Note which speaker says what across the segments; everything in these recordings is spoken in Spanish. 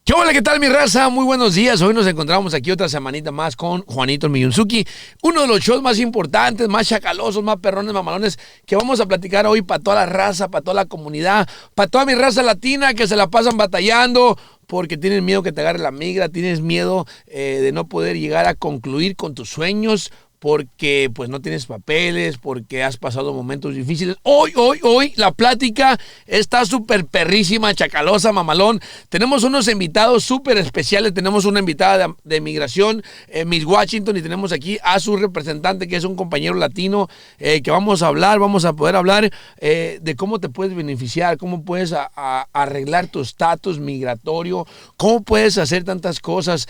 Speaker 1: ¿Qué hola? ¿Qué tal, mi raza? Muy buenos días. Hoy nos encontramos aquí otra semanita más con Juanito el Miyunzuki, uno de los shows más importantes, más chacalosos, más perrones, mamalones, que vamos a platicar hoy para toda la raza, para toda la comunidad, para toda mi raza latina que se la pasan batallando porque tienen miedo que te agarre la migra, tienes miedo de no poder llegar a concluir con tus sueños, porque pues no tienes papeles, porque has pasado momentos difíciles. Hoy la plática está súper perrísima, chacalosa, mamalón. Tenemos unos invitados súper especiales. Tenemos una invitada de migración, Miss Washington, y tenemos aquí a su representante, que es un compañero latino, que vamos a poder hablar de cómo te puedes beneficiar, cómo puedes arreglar tu estatus migratorio, cómo puedes hacer tantas cosas.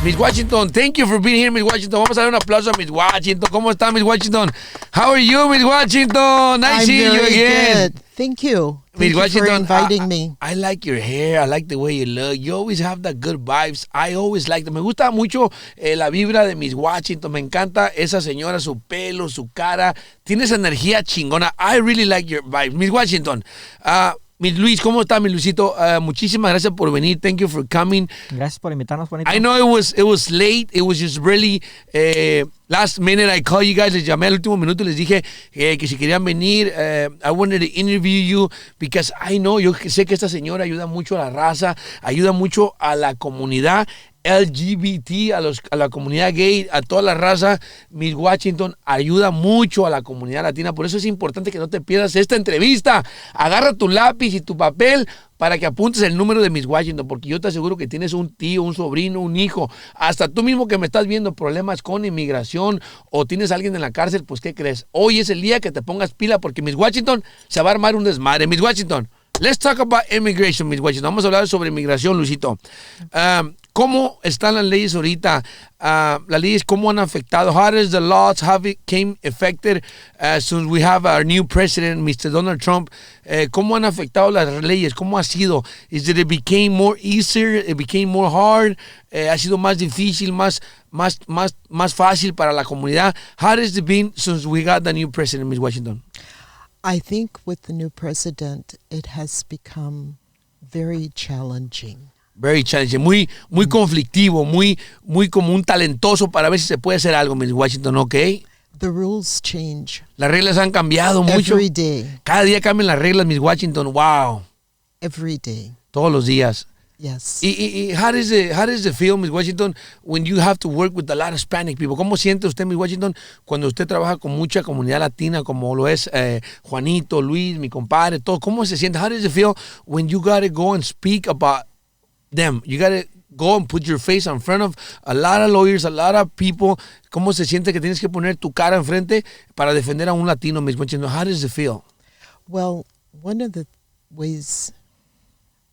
Speaker 1: Miss Washington, thank you for being here, Miss Washington. Vamos a dar un aplauso a Miss Washington. ¿Cómo está, Miss Washington? How are you, Miss Washington? Nice seeing you again.
Speaker 2: Good. Thank you.
Speaker 1: Miss Washington,
Speaker 2: for inviting me.
Speaker 1: I like your hair. I like the way you look. You always have the good vibes. I always like them. Me gusta mucho la vibra de Miss Washington. Me encanta esa señora, su pelo, su cara. Tiene esa energía chingona. I really like your vibes. Miss Washington, Miss Luis, ¿cómo está, mi Luisito? Muchísimas gracias por venir. Thank you for coming.
Speaker 3: Gracias por invitarnos, Juanito.
Speaker 1: I know it was late. It was just really last minute. I called you guys. Les llamé al último minuto y les dije que si querían venir. I wanted to interview you because I know, yo sé que esta señora ayuda mucho a la raza, ayuda mucho a la comunidad LGBT, a la comunidad gay, a toda la raza. Miss Washington ayuda mucho a la comunidad latina. Por eso es importante que no te pierdas esta entrevista. Agarra tu lápiz y tu papel para que apuntes el número de Miss Washington, porque yo te aseguro que tienes un tío, un sobrino, un hijo, hasta tú mismo que me estás viendo problemas con inmigración o tienes a alguien en la cárcel. Pues ¿qué crees? Hoy es el día que te pongas pila, porque Miss Washington se va a armar un desmadre. Miss Washington, let's talk about immigration, Miss Washington. Vamos a hablar sobre inmigración, Luisito. ¿Cómo están las leyes ahorita? Las leyes, ¿cómo han afectado? How does the laws have it came affected since we have our new president, Mr. Donald Trump? ¿Cómo han afectado las leyes? ¿Cómo ha sido? Is it became more easier? It became more hard? ¿Ha sido más difícil, más fácil para la comunidad? How has it been since we got the new president, Ms. Washington?
Speaker 2: I think with the new president, it has become very challenging.
Speaker 1: Very challenging, muy conflictivo, muy como un talentoso para ver si se puede hacer algo, Miss Washington, ¿ok?
Speaker 2: The rules change.
Speaker 1: Las reglas han cambiado mucho.
Speaker 2: Every day.
Speaker 1: Cada día cambian las reglas, Miss Washington. Wow.
Speaker 2: Every day.
Speaker 1: Todos los días.
Speaker 2: Yes.
Speaker 1: Y how does it feel, Miss Washington, when you have to work with a lot of Hispanic people? ¿Cómo siente usted, Miss Washington, cuando usted trabaja con mucha comunidad latina, como lo es Juanito, Luis, mi compadre, todo? ¿Cómo se siente? How does it feel when you gotta go and speak about them? You gotta go and put your face in front of a lot of lawyers, a lot of people. ¿Cómo se siente que tienes que poner tu cara enfrente para defender a un latino, Miss Washington? How does it feel?
Speaker 2: Well, one of the ways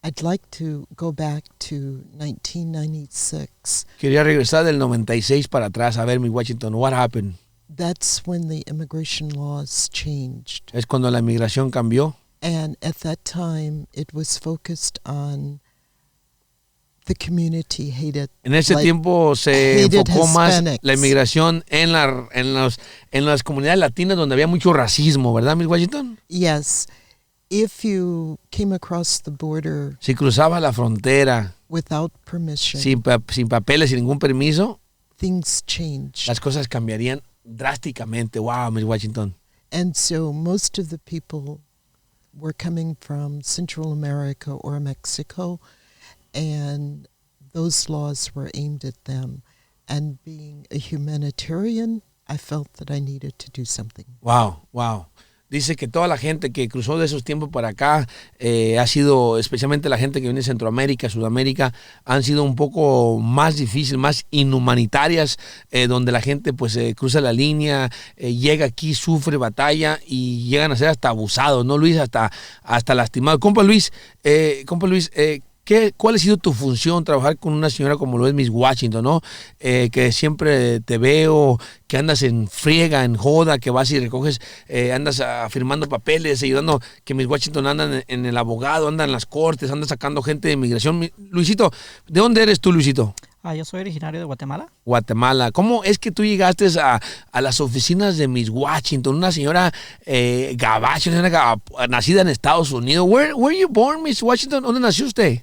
Speaker 2: I'd like to go back to 1996.
Speaker 1: Quería regresar del 96 para atrás. A ver, Miss Washington, what happened?
Speaker 2: That's when the immigration laws changed.
Speaker 1: Es cuando la inmigración cambió.
Speaker 2: And at that time, it was focused on the community hated.
Speaker 1: En ese tiempo se enfocó más la inmigración en las comunidades latinas donde había mucho racismo, ¿verdad, Miss Washington?
Speaker 2: Yes. If you came across the border
Speaker 1: si cruzaba la frontera
Speaker 2: without permission,
Speaker 1: sin papeles, sin ningún permiso,
Speaker 2: things changed.
Speaker 1: Las cosas cambiarían drásticamente. Wow, Miss Washington.
Speaker 2: And so most of the people were coming from Central America or Mexico, and those laws were aimed at them. And being a humanitarian, I felt that I needed to do something.
Speaker 1: Wow. Dice que toda la gente que cruzó de esos tiempos para acá ha sido, especialmente la gente que viene de Centroamérica, Sudamérica, han sido un poco más difíciles, más inhumanitarias, donde la gente pues cruza la línea, llega aquí, sufre, batalla y llegan a ser hasta abusados, ¿no, Luis? Hasta lastimados. Compa Luis, ¿cuál ha sido tu función trabajar con una señora como lo es Miss Washington, ¿no? Que siempre te veo, que andas en friega, en joda, que vas y recoges, andas firmando papeles, ayudando, que Miss Washington anda en el abogado, anda en las cortes, anda sacando gente de inmigración. Luisito, ¿de dónde eres tú, Luisito?
Speaker 3: Yo soy originario de Guatemala.
Speaker 1: Guatemala. ¿Cómo es que tú llegaste a las oficinas de Miss Washington? Una señora gabacha, una señora nacida en Estados Unidos. Where you born, Miss Washington? ¿Dónde nació usted?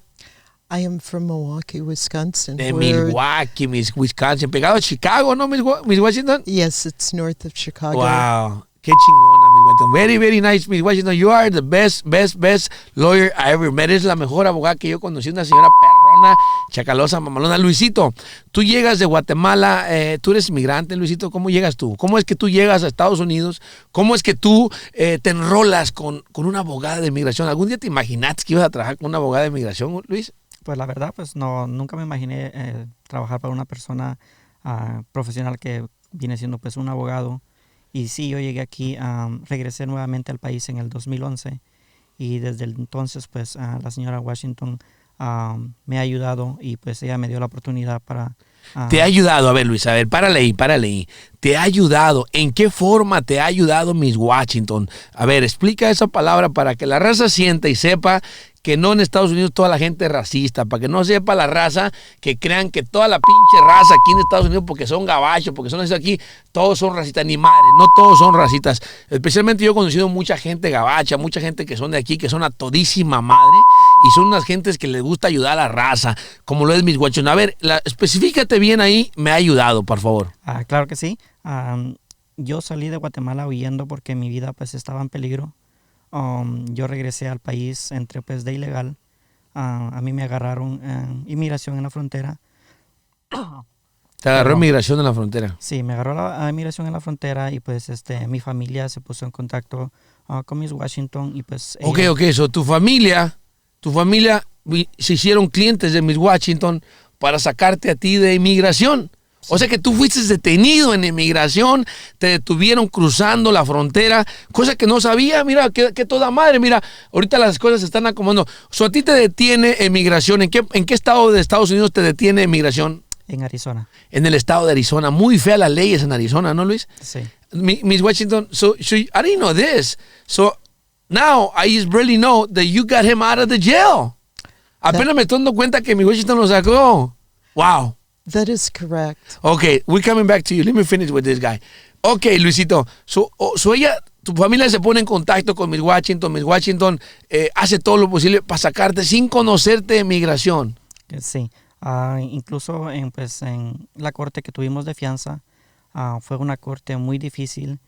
Speaker 2: I am from Milwaukee, Wisconsin.
Speaker 1: De Milwaukee, Wisconsin. Pegado a Chicago, ¿no, Miss Washington?
Speaker 2: Yes, it's north of Chicago.
Speaker 1: Wow. Qué chingona, Miss Washington. Very, very nice, Miss Washington. You are the best lawyer I ever met. Es la mejor abogada que yo conocí. Una señora perrona, chacalosa, mamalona. Luisito, tú llegas de Guatemala. Tú eres inmigrante, Luisito. ¿Cómo llegas tú? ¿Cómo es que tú llegas a Estados Unidos? ¿Cómo es que tú te enrolas con una abogada de inmigración? ¿Algún día te imaginaste que ibas a trabajar con una abogada de inmigración, Luis?
Speaker 3: Pues la verdad, pues no, nunca me imaginé trabajar para una persona profesional que viene siendo pues un abogado. Y sí, yo llegué aquí, regresé nuevamente al país en el 2011 y desde entonces pues la señora Washington me ha ayudado y pues ella me dio la oportunidad para...
Speaker 1: Te ha ayudado, a ver Luis, a ver, párale ahí. Te ha ayudado. ¿En qué forma te ha ayudado Miss Washington? A ver, explica esa palabra para que la raza sienta y sepa que no en Estados Unidos toda la gente es racista, para que no sepa la raza que crean que toda la pinche raza aquí en Estados Unidos, porque son gabachos, porque son aquí, todos son racistas, ni madre, no todos son racistas. Especialmente yo he conocido mucha gente gabacha, mucha gente que son de aquí, que son a todísima madre, y son unas gentes que les gusta ayudar a la raza, como lo es Miss Washington. A ver, especifícate bien ahí, me ha ayudado, por favor.
Speaker 3: Claro que sí. Yo salí de Guatemala huyendo porque mi vida pues estaba en peligro. Yo regresé al país, entré pues de ilegal. A mí me agarraron inmigración en la frontera.
Speaker 1: ¿Te agarró inmigración en la frontera?
Speaker 3: Sí, me agarró la inmigración en la frontera y pues mi familia se puso en contacto con Miss Washington y pues...
Speaker 1: Ok, so tu familia se hicieron clientes de Miss Washington para sacarte a ti de inmigración. O sea que tú fuiste detenido en inmigración, te detuvieron cruzando la frontera, cosa que no sabía. Mira, que toda madre, mira, ahorita las cosas se están acomodando. So, a ti te detiene inmigración. ¿En qué estado de Estados Unidos te detiene inmigración?
Speaker 3: En Arizona.
Speaker 1: En el estado de Arizona. Muy feas las leyes en Arizona, ¿no, Luis?
Speaker 3: Sí.
Speaker 1: Miss Washington, so I didn't know this. So now I just really know that you got him out of the jail. Apenas me estoy dando cuenta que Miss Washington lo sacó. Wow.
Speaker 2: That is correct.
Speaker 1: Okay, we're coming back to you. Let me finish with this guy. Okay, Luisito. So ella, tu familia se pone en contacto con Miss Washington. Miss Washington hace todo lo posible para sacarte sin conocerte de migración.
Speaker 3: Sí. Incluso en la corte que tuvimos de fianza, fue una corte muy difícil,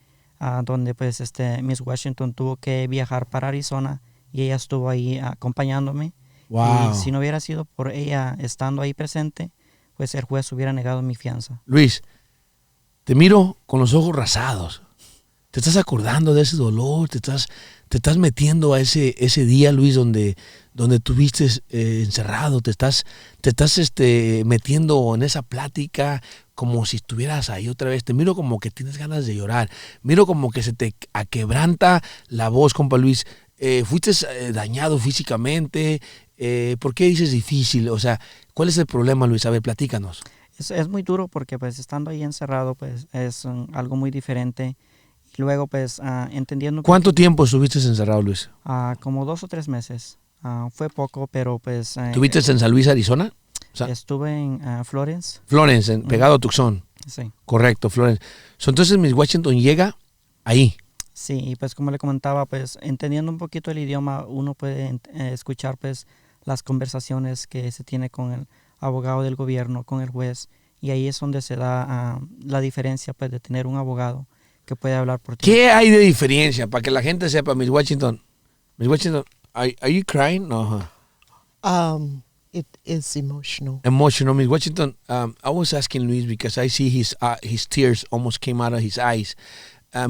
Speaker 3: donde pues Miss Washington tuvo que viajar para Arizona y ella estuvo ahí acompañándome.
Speaker 1: Wow.
Speaker 3: Y si no hubiera sido por ella estando ahí presente, pues el juez hubiera negado mi fianza.
Speaker 1: Luis, te miro con los ojos rasados. ¿Te estás acordando de ese dolor? ¿Te estás metiendo a ese día, Luis, donde estuviste encerrado? ¿Te estás metiendo en esa plática como si estuvieras ahí otra vez? Te miro como que tienes ganas de llorar. Miro como que se te aquebranta la voz, compa Luis. ¿Fuiste dañado físicamente? ¿Por qué dices difícil? O sea, ¿cuál es el problema, Luis? A ver, platícanos.
Speaker 3: Es muy duro porque pues estando ahí encerrado pues es algo muy diferente. Y luego pues entendiendo...
Speaker 1: ¿Cuánto tiempo estuviste encerrado, Luis?
Speaker 3: Como 2 o 3 meses. Fue poco, pero pues...
Speaker 1: ¿Estuviste en San Luis, Arizona? O sea,
Speaker 3: estuve en Florence.
Speaker 1: Florence, pegado a Tucson.
Speaker 3: Sí.
Speaker 1: Correcto, Florence. Entonces Miss Washington llega ahí.
Speaker 3: Sí, y pues como le comentaba, pues entendiendo un poquito el idioma, uno puede escuchar pues las conversaciones que se tiene con el abogado del gobierno, con el juez, y ahí es donde se da la diferencia pues de tener un abogado que puede hablar por ti.
Speaker 1: ¿Qué hay de diferencia? Para que la gente sepa, Miss Washington, are you crying? No.
Speaker 2: It is emotional.
Speaker 1: Emotional, Miss Washington. I was asking Luis because I see his tears almost came out of his eyes.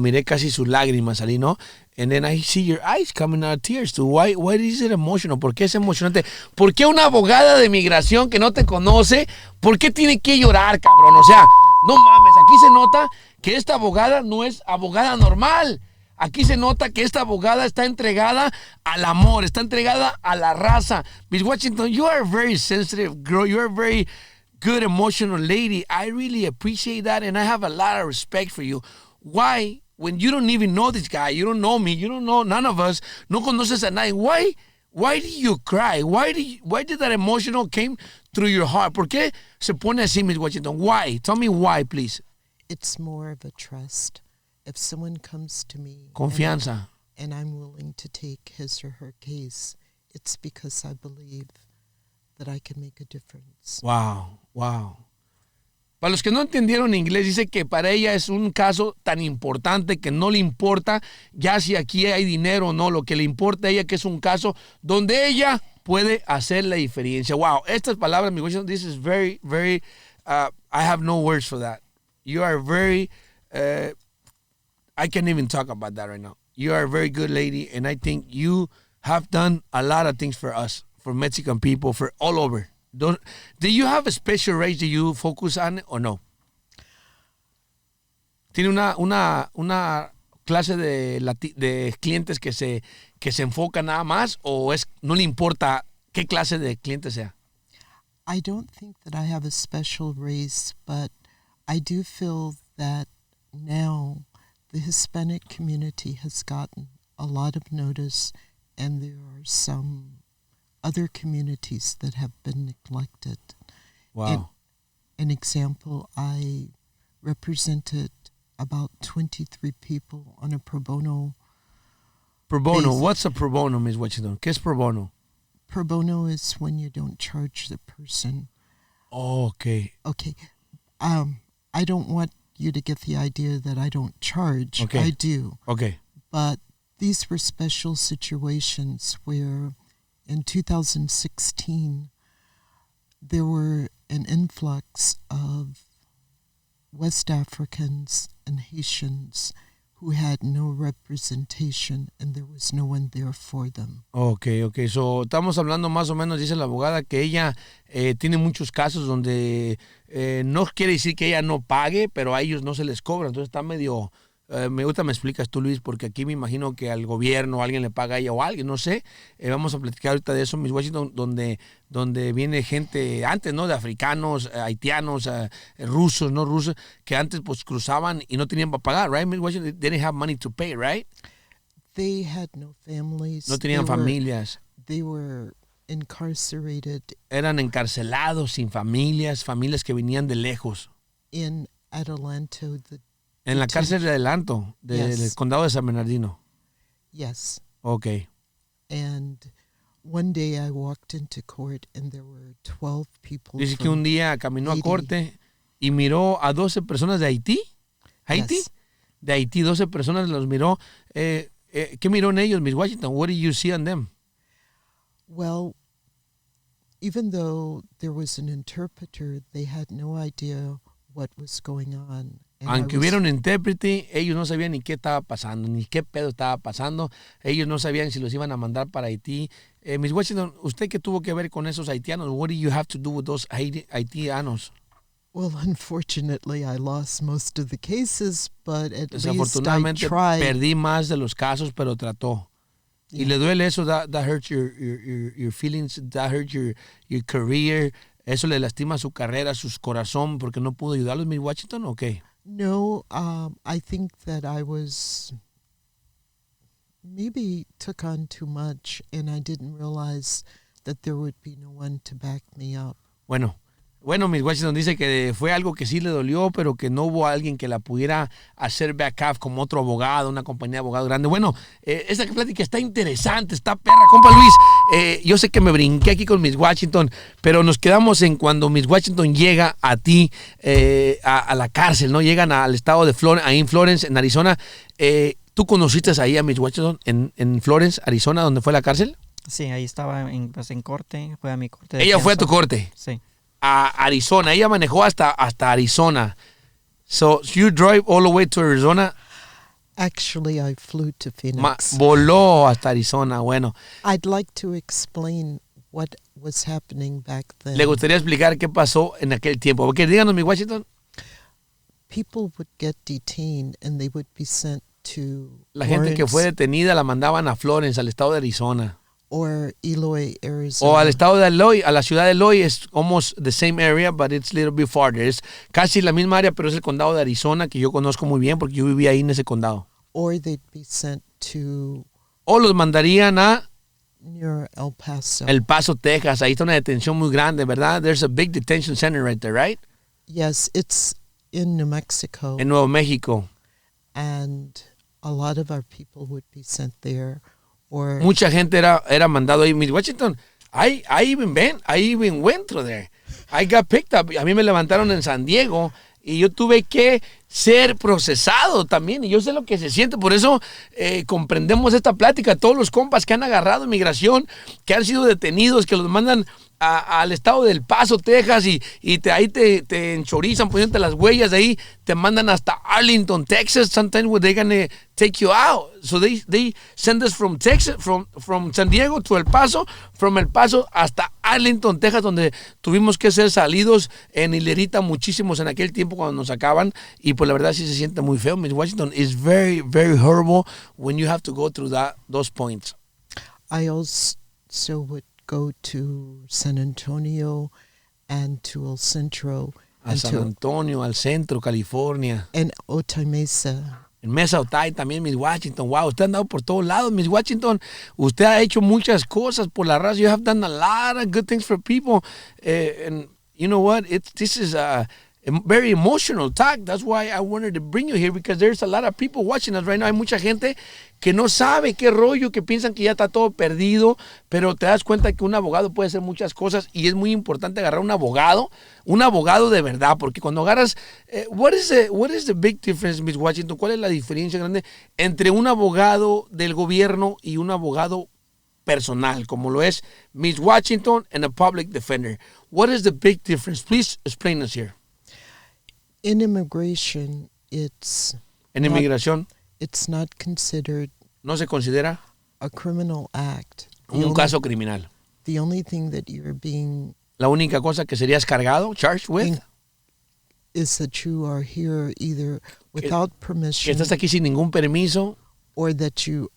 Speaker 1: Miré casi sus lágrimas salí, ¿no? And then I see your eyes coming out of tears too. Why is it emotional? ¿Por qué es emocionante? ¿Por qué una abogada de migración que no te conoce, por qué tiene que llorar, cabrón? O sea, no mames, aquí se nota que esta abogada no es abogada normal. Aquí se nota que esta abogada está entregada al amor, está entregada a la raza. Miss Washington, you are a very sensitive girl. You are a very good emotional lady. I really appreciate that, and I have a lot of respect for you. Why, when you don't even know this guy, you don't know me, you don't know none of us, no conoces a nadie, why Why did you cry? Why did that emotional came through your heart? ¿Por qué se pone así, Miss Washington? Why? Tell me why, please.
Speaker 2: It's more of a trust. If someone comes to me
Speaker 1: Confianza.
Speaker 2: and I'm willing to take his or her case, it's because I believe that I can make a difference.
Speaker 1: Wow, wow. Para los que no entendieron inglés, dice que para ella es un caso tan importante que no le importa ya si aquí hay dinero o no. Lo que le importa a ella que es un caso donde ella puede hacer la diferencia. Wow, estas palabras, mi Washington, this is very, very, I have no words for that. You are very, I can't even talk about that right now. You are a very good lady, and I think you have done a lot of things for us, for Mexican people, for all over. Do you have a special race that you focus on or no? ¿Tiene una clase de clientes que se enfocan nada más o no le importa qué clase de cliente sea?
Speaker 2: I don't think that I have a special race, but I do feel that now the Hispanic community has gotten a lot of notice, and there are some other communities that have been neglected.
Speaker 1: Wow.
Speaker 2: An example, I represented about 23 people on a pro bono.
Speaker 1: Pro bono.
Speaker 2: basis.
Speaker 1: What's a pro bono, Ms. Washington? ¿Qué es pro bono?
Speaker 2: Pro bono is when you don't charge the person.
Speaker 1: Oh, okay.
Speaker 2: Okay. I don't want you to get the idea that I don't charge.
Speaker 1: Okay.
Speaker 2: I do.
Speaker 1: Okay.
Speaker 2: But these were special situations where in 2016 there were an influx of West Africans and Haitians who had no representation, and there was no one there for them.
Speaker 1: Okay. So, estamos hablando más o menos, dice la abogada, que ella tiene muchos casos donde no quiere decir que ella no pague, pero a ellos no se les cobra. Entonces está medio... me explicas tú, Luis, porque aquí me imagino que al gobierno alguien le paga a ella o a alguien, no sé. Vamos a platicar ahorita de eso, Miss Washington, donde viene gente antes, ¿no? De africanos, haitianos, rusos, no rusos, que antes pues cruzaban y no tenían para pagar, right? Miss Washington, they didn't have money to pay, right?
Speaker 2: They had no families.
Speaker 1: No tenían familias.
Speaker 2: They were incarcerated.
Speaker 1: Eran encarcelados, sin familias que venían de lejos.
Speaker 2: In Adelanto,
Speaker 1: En la cárcel de Adelanto, del
Speaker 2: Yes.
Speaker 1: condado de San Bernardino.
Speaker 2: Yes.
Speaker 1: Okay.
Speaker 2: And one day I walked into court and there were 12 people.
Speaker 1: Dice que
Speaker 2: from
Speaker 1: un día caminó a
Speaker 2: Haiti.
Speaker 1: corte y miró a 12 personas de Haití. ¿Haití?
Speaker 2: Yes.
Speaker 1: De Haití, 12 personas los miró. ¿Qué miró en ellos, Miss Washington? What did you see on them?
Speaker 2: Well, even though there was an interpreter, they had no idea what was going on. And
Speaker 1: Aunque hubiera un intérprete, ellos no sabían ni qué estaba pasando, ni qué pedo estaba pasando. Ellos no sabían si los iban a mandar para Haití. Miss Washington, ¿usted qué tuvo que ver con esos haitianos? What do you have to do with those haitianos?
Speaker 2: Well, unfortunately, I lost most of the cases, but at least I
Speaker 1: Desafortunadamente
Speaker 2: tried.
Speaker 1: perdí más de los casos, pero trató. Y le duele eso, that hurts your feelings, that hurts your career. Eso le lastima su carrera, su corazón, porque no pudo ayudarlos, Miss Washington, okay.
Speaker 2: No, I think that I was maybe took on too much, and I didn't realize that there would be no one to back me up.
Speaker 1: Bueno, Miss Washington dice que fue algo que sí le dolió, pero que no hubo alguien que la pudiera hacer backup como otro abogado, una compañía de abogados grande. Bueno, esta plática está interesante, está perra. Compa Luis, yo sé que me brinqué aquí con Miss Washington, pero nos quedamos en cuando Miss Washington llega a ti, a la cárcel, ¿no? Llegan al estado de Florence, ahí en Florence, en Arizona. ¿Tú conociste ahí a Miss Washington en Florence, Arizona, donde fue la cárcel?
Speaker 3: Sí, ahí estaba en corte, fue a mi corte.
Speaker 1: Ella fue a tu corte.
Speaker 3: Sí.
Speaker 1: A Arizona. Ella manejó hasta Arizona. So you drove all the way to Arizona.
Speaker 2: Actually, I flew to Phoenix.
Speaker 1: Voló hasta Arizona. Bueno.
Speaker 2: I'd like to explain what was happening back then.
Speaker 1: Le gustaría explicar qué pasó en aquel tiempo. Porque díganos, mi Washington.
Speaker 2: People would get detained and they would be sent to
Speaker 1: La gente que fue
Speaker 2: Lawrence
Speaker 1: detenida la mandaban a Florence, al estado de Arizona.
Speaker 2: or Eloy, Arizona.
Speaker 1: O al estado de Eloy, a la ciudad de Eloy. Es almost the same area, but it's a little bit farther. Es casi la misma área, pero es el condado de Arizona, que yo conozco muy bien porque yo viví ahí en ese condado.
Speaker 2: Or they'd be sent to
Speaker 1: O los mandarían a
Speaker 2: near El Paso.
Speaker 1: El Paso, Texas. Ahí está una detención muy grande, ¿verdad? There's a big detention center right there, right?
Speaker 2: Yes, it's in New Mexico.
Speaker 1: En Nuevo México.
Speaker 2: And a lot of our people would be sent there. Or
Speaker 1: Mucha gente era mandado ahí. Miss Washington, I even went through there. I got picked up. A mí me levantaron en San Diego y yo tuve que ser procesado también. Y yo sé lo que se siente. Por eso comprendemos esta plática. Todos los compas que han agarrado inmigración, que han sido detenidos, que los mandan al estado del Paso, Texas, y ahí te enchorizan poniéndote las huellas de ahí, te mandan hasta Arlington, Texas. Sometimes where they're gonna take you out. So they send us from Texas, from San Diego to El Paso, from El Paso hasta Arlington, Texas, donde tuvimos que ser salidos en hilerita muchísimos en aquel tiempo cuando nos sacaban. Y pues la verdad sí se siente muy feo. Miss Washington, is very, very horrible when you have to go through those points.
Speaker 2: I also would go to San Antonio and to El Centro
Speaker 1: A
Speaker 2: and
Speaker 1: San Antonio, al centro, California.
Speaker 2: and Otay Mesa.
Speaker 1: En Mesa Otay también, Miss Washington. Wow, usted ha andado por todos lados, Miss Washington. Usted ha hecho muchas cosas por la raza. You have done a lot of good things for people. And you know what? This is a very emotional talk. That's why I wanted to bring you here, because there's a lot of people watching us right now. Hay mucha gente que no sabe qué rollo, que piensan que ya está todo perdido, pero te das cuenta que un abogado puede hacer muchas cosas y es muy importante agarrar un abogado de verdad, porque cuando agarras, what is the big difference, Miss Washington? ¿Cuál es la diferencia grande entre un abogado del gobierno y un abogado personal, como lo es Miss Washington and a public defender? What is the big difference? Please explain us here.
Speaker 2: In immigration, it's
Speaker 1: En inmigración
Speaker 2: it's not considered
Speaker 1: no se considera
Speaker 2: a criminal act.
Speaker 1: un caso criminal.
Speaker 2: The only thing that you're being
Speaker 1: La única cosa que serías cargado, charged with,
Speaker 2: is that you are here either without
Speaker 1: que
Speaker 2: permission
Speaker 1: estás aquí sin ningún permiso,
Speaker 2: or that you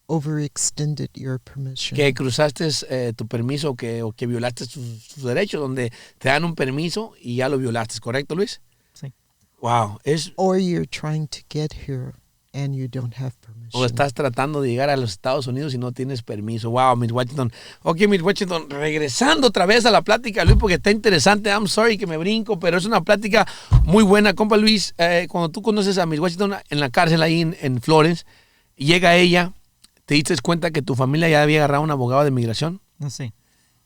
Speaker 2: overextended your permission.
Speaker 1: que cruzaste tu permiso o que violaste tus derechos, donde te dan un permiso y ya lo violaste, ¿correcto, Luis?
Speaker 3: Sí.
Speaker 1: Wow,
Speaker 2: Or you're trying to get here and you don't have permission.
Speaker 1: o estás tratando de llegar a los Estados Unidos y no tienes permiso. Wow, Miss Washington. Ok, Miss Washington, regresando otra vez a la plática, Luis, porque está interesante. I'm sorry que me brinco, pero es una plática muy buena. Compa Luis, cuando tú conoces a Miss Washington en la cárcel ahí en Florence, llega ella, ¿te diste cuenta que tu familia ya había agarrado un abogado de inmigración?
Speaker 3: Sí.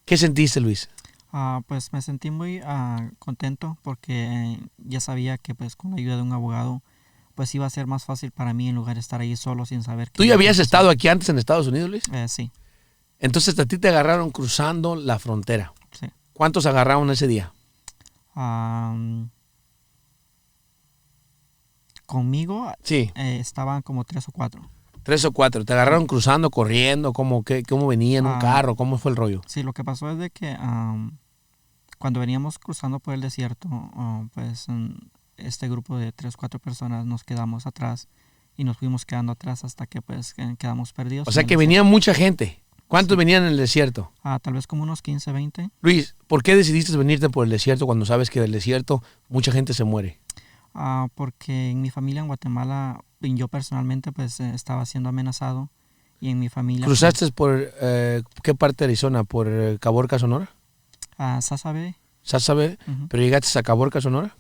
Speaker 1: ¿Qué sentiste, Luis?
Speaker 3: Pues me sentí muy contento porque ya sabía que pues con la ayuda de un abogado pues iba a ser más fácil para mí en lugar de estar ahí solo sin saber.
Speaker 1: ¿Tú ya habías estado aquí antes en Estados Unidos, Luis?
Speaker 3: Sí.
Speaker 1: Entonces a ti te agarraron cruzando la frontera.
Speaker 3: Sí.
Speaker 1: ¿Cuántos agarraron ese día?
Speaker 3: Conmigo
Speaker 1: Sí,
Speaker 3: estaban como 3 o 4.
Speaker 1: 3 o 4. ¿Te agarraron cruzando, corriendo? ¿Cómo venían en un carro? ¿Cómo fue el rollo?
Speaker 3: Sí, lo que pasó es de que cuando veníamos cruzando por el desierto, pues este grupo de 3 o 4 personas nos quedamos atrás y nos fuimos quedando atrás hasta que pues quedamos perdidos.
Speaker 1: O sea
Speaker 3: en el
Speaker 1: que
Speaker 3: desierto.
Speaker 1: venía mucha gente. ¿Cuántos
Speaker 3: Sí.
Speaker 1: venían en el desierto?
Speaker 3: Tal vez como unos 15, 20.
Speaker 1: Luis, ¿por qué decidiste venirte por el desierto cuando sabes que del desierto mucha gente se muere?
Speaker 3: Porque en mi familia en Guatemala, yo personalmente pues estaba siendo amenazado y en mi familia...
Speaker 1: ¿Cruzaste por qué parte de Arizona? ¿Por Caborca, Sonora?
Speaker 3: Sasabe.
Speaker 1: ¿Sasabe?
Speaker 3: Ujú.
Speaker 1: ¿Pero llegaste a Caborca, Sonora?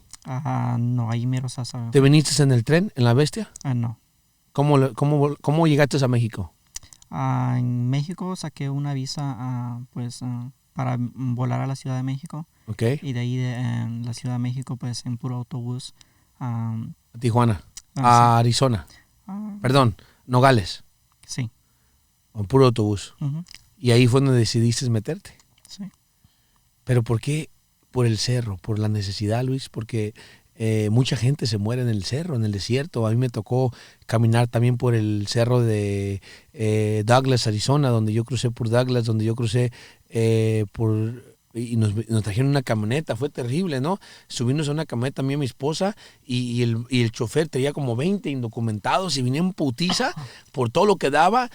Speaker 3: No, ahí mero Sasabe.
Speaker 1: ¿Te viniste en el tren, en la bestia?
Speaker 3: No.
Speaker 1: ¿Cómo llegaste a México?
Speaker 3: En México saqué una visa para volar a la Ciudad de México
Speaker 1: Ok.
Speaker 3: y de ahí en la Ciudad de México pues en puro autobús.
Speaker 1: A Tijuana.
Speaker 3: Sí.
Speaker 1: A Arizona.
Speaker 3: Ah,
Speaker 1: Perdón, Nogales.
Speaker 3: sí.
Speaker 1: En puro autobús.
Speaker 3: Ujú,
Speaker 1: Y ahí fue donde decidiste meterte.
Speaker 3: sí.
Speaker 1: ¿Pero por qué? Por el cerro, por la necesidad, Luis, porque mucha gente se muere en el cerro, en el desierto. A mí me tocó caminar también por el cerro de Douglas, Arizona, donde yo crucé por Douglas, donde yo crucé y nos trajeron una camioneta. Fue terrible, ¿no? Subimos a una camioneta a mí y a mi esposa y el chofer traía como 20 indocumentados y venía en putiza por todo lo que daba.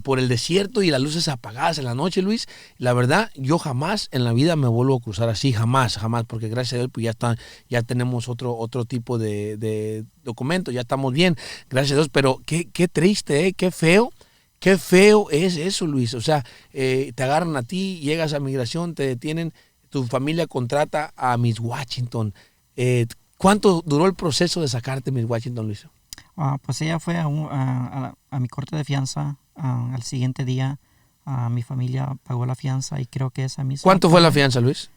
Speaker 1: Por el desierto y las luces apagadas en la noche, Luis. La verdad, yo jamás en la vida me vuelvo a cruzar así, jamás, porque gracias a Dios pues ya tenemos otro tipo de documentos, ya estamos bien, gracias a Dios, pero qué triste, qué feo Qué feo es eso, Luis. O sea, te agarran a ti, llegas a migración, te detienen, tu familia contrata a Miss Washington. ¿Cuánto duró el proceso de sacarte Miss Washington, Luis?
Speaker 3: Pues ella fue a mi corte de fianza. Al siguiente día mi familia pagó la fianza y creo que esa misma...
Speaker 1: ¿Cuánto fue la fianza, Luis?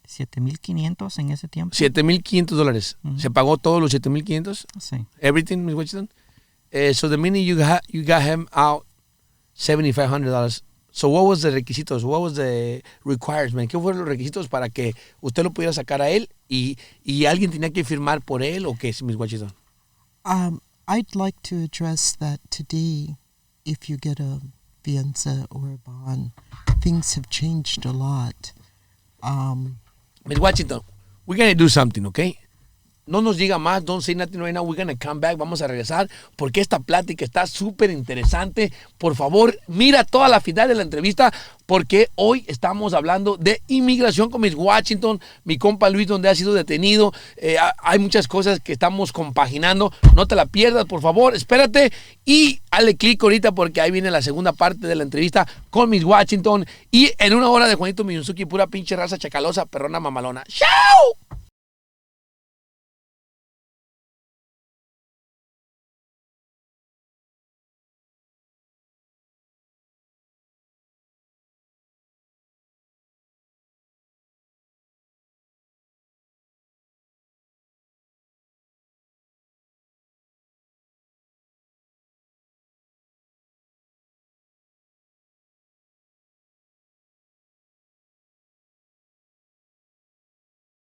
Speaker 3: 7,500 en ese tiempo.
Speaker 1: $7,500.
Speaker 3: Ujú.
Speaker 1: ¿Se pagó todos los 7,500?
Speaker 3: Sí.
Speaker 1: Everything, Miss Washington? So the minute you got him out, $7,500. So what was the requisitos? What was the requirements? ¿Qué fueron los requisitos para que usted lo pudiera sacar a él y alguien tenía que firmar por él o qué, Miss Washington?
Speaker 2: I'd like to address that today. If you get a fianza or a bond, things have changed a lot.
Speaker 1: Miss Washington, we're going to do something, okay? No nos diga más, don't say nothing right now, we're going to come back, vamos a regresar, porque esta plática está súper interesante. Por favor, mira toda la final de la entrevista, porque hoy estamos hablando de inmigración con Miss Washington, mi compa Luis, donde ha sido detenido. Hay muchas cosas que estamos compaginando, no te la pierdas, por favor, espérate y dale clic ahorita, porque ahí viene la segunda parte de la entrevista con Miss Washington, y en una hora de Juanito Miyunzuki, pura pinche raza chacalosa, perrona mamalona. ¡Chao!